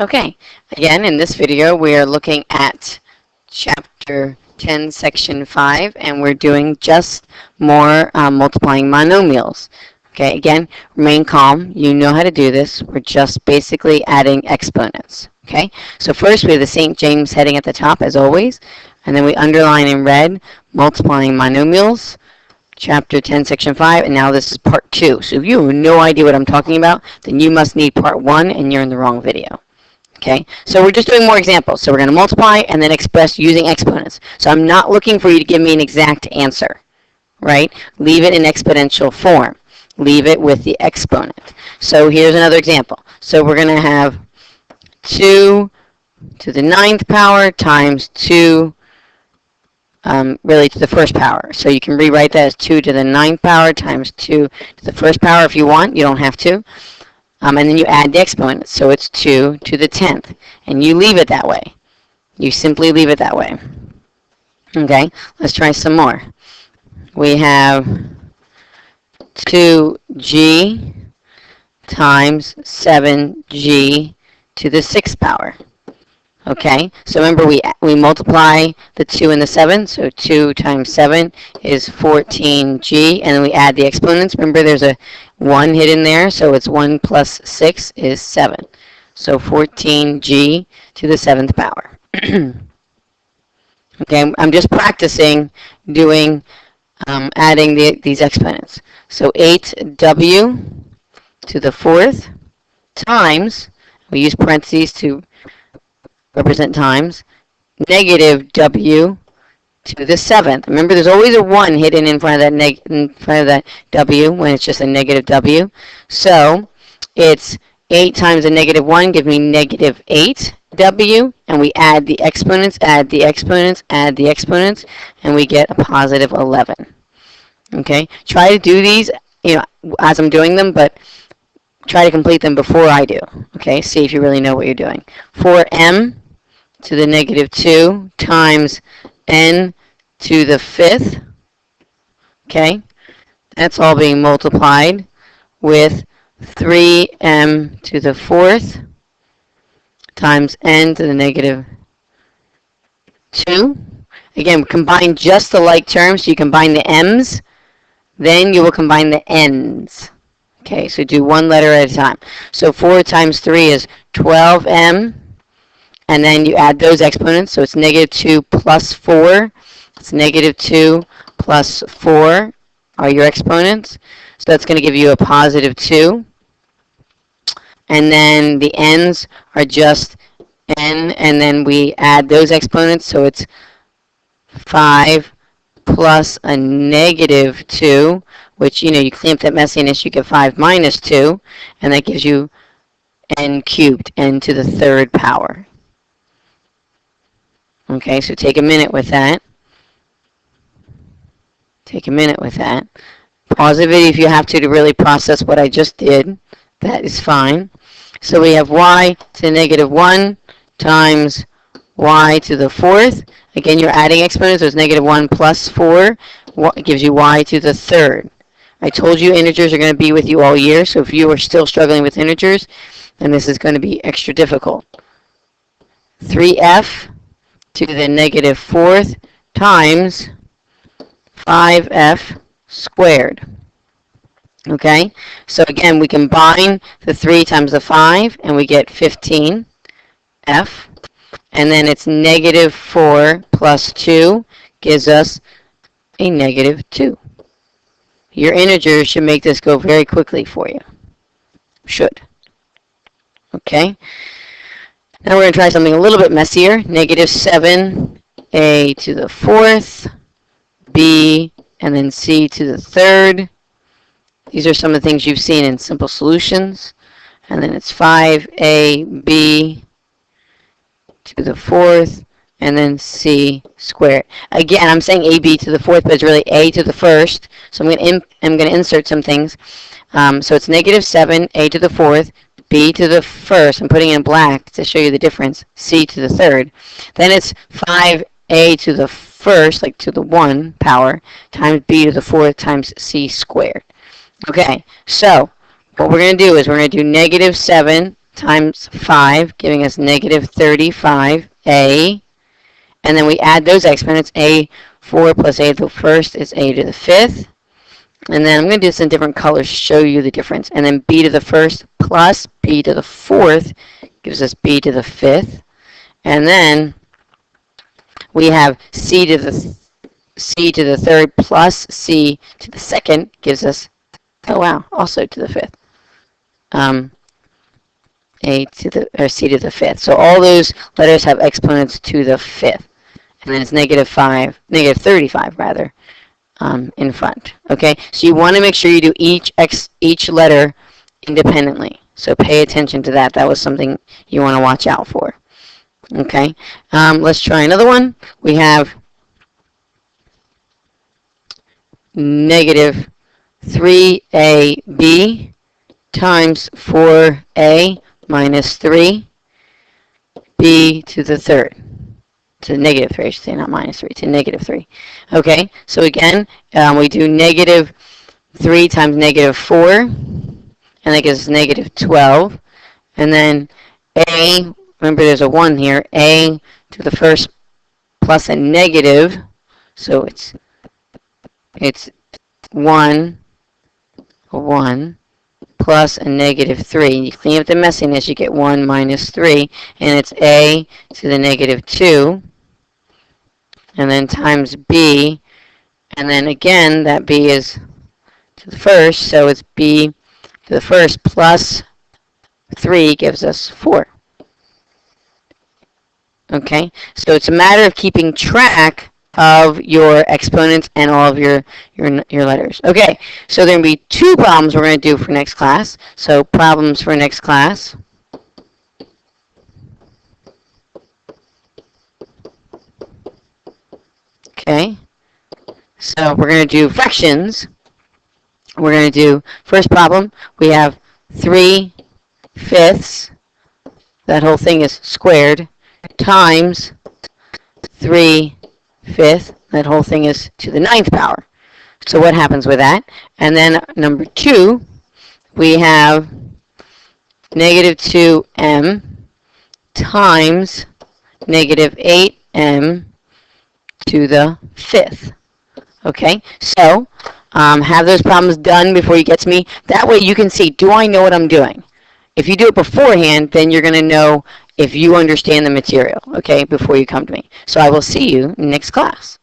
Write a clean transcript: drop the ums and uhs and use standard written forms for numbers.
Okay, again, in this video, we are looking at Chapter 10, Section 5, and we're doing just more multiplying monomials. Okay, again, remain calm. You know how to do this. We're just basically adding exponents. Okay, so first we have the St. James heading at the top, as always, and then we underline in red multiplying monomials. Chapter 10, Section 5, and now this is Part 2. So if you have no idea what I'm talking about, then you must need Part 1, and you're in the wrong video. Okay, so we're just doing more examples. So we're going to multiply and then express using exponents. So I'm not looking for you to give me an exact answer, right? Leave it in exponential form. Leave it with the exponent. So here's another example. So we're going to have 2 to the 9th power times 2 really to the first power. So you can rewrite that as 2 to the 9th power times 2 to the first power if you want. You don't have to. And then you add the exponent. So it's 2 to the 10th. And you leave it that way. You simply leave it that way. Okay, let's try some more. We have 2g times 7g to the 6th power. Okay, so remember we multiply the 2 and the 7, so 2 times 7 is 14g, and then we add the exponents. Remember there's a 1 hidden there, so it's 1 plus 6 is 7. So 14g to the 7th power. Okay, I'm just practicing doing, adding these exponents. So 8w to the 4th times, we use parentheses to represent times, negative w to the 7th. Remember, there's always a 1 hidden in front of that w when it's just a negative w. So it's 8 times a negative 1 gives me negative 8w, and we add the exponents, add the exponents, add the exponents, and we get a positive 11. Okay, try to do these, as I'm doing them, but try to complete them before I do. Okay, see if you really know what you're doing. 4m to the negative 2 times n to the 5th. Okay, that's all being multiplied with 3m to the 4th times n to the negative 2. Again, combine just the like terms. So you combine the m's, then you will combine the n's. Okay, so do one letter at a time. So 4 times 3 is 12m, and then you add those exponents. So it's negative 2 plus 4. It's negative 2 plus 4 are your exponents. So that's going to give you a positive 2. And then the n's are just n, and then we add those exponents. So it's 5 plus a negative 2, which, you clean up that messiness, you get 5 minus 2, and that gives you n cubed, n to the 3rd power. Okay, so take a minute with that. Take a minute with that. Pause the video if you have to really process what I just did. That is fine. So we have y to the negative 1 times y to the 4th. Again, you're adding exponents, so it's negative 1 plus 4. It gives you y to the 3rd. I told you integers are going to be with you all year, so if you are still struggling with integers, then this is going to be extra difficult. 3f to the negative 4th times 5f squared. Okay, so again, we combine the 3 times the 5, and we get 15f. And then it's negative 4 plus 2 gives us a negative 2. Your integers should make this go very quickly for you. Should. Okay. Now we're going to try something a little bit messier. Negative 7a to the 4th, b, and then c to the 3rd. These are some of the things you've seen in simple solutions. And then it's 5ab to the 4th, and then c squared. Again, I'm saying ab to the 4th, but it's really a to the 1st. So I'm going to insert some things. So it's negative 7a to the 4th, b to the 1st. I'm putting in black to show you the difference. C to the 3rd. Then it's 5a to the 1st, like to the 1 power, times b to the 4th times c squared. Okay, so what we're going to do is we're going to do negative 7 times 5, giving us negative 35a. And then we add those exponents. A4 plus a to the first is a to the fifth. And then I'm going to do this in different colors to show you the difference. And then b to the first plus b to the fourth gives us b to the fifth. And then we have c to the third plus c to the second gives us, oh wow, also to the fifth. A to the, or c to the fifth. So all those letters have exponents to the fifth. And then it's negative 35 rather, in front. Okay, so you want to make sure you do each letter independently. So pay attention to that. That was something you want to watch out for. Okay, let's try another one. We have negative 3ab times 4a minus 3b to the third. To negative 3, I should say, not minus 3, to negative 3. Okay, so again, we do negative 3 times negative 4, and that gives us negative 12. And then a, remember there's a 1 here, a to the first plus a negative, so it's 1 plus a negative 3. You clean up the messiness, you get 1 minus 3, and it's a to the negative 2, and then times b, and then again, that b is to the first, so it's b to the first plus 3 gives us 4. Okay, so it's a matter of keeping track of your exponents and all of your letters. Okay, so there are going to be 2 problems we're going to do for next class. So problems for next class. Okay, so we're going to do fractions. We're going to do, first problem, we have 3/5, that whole thing is squared, times 3/5, that whole thing is to the 9th power. So what happens with that? And then number 2, we have negative 2m times negative 8m to the 5th. Okay, so have those problems done before you get to me. That way you can see, do I know what I'm doing? If you do it beforehand, then you're going to know if you understand the material, okay, before you come to me. So I will see you in next class.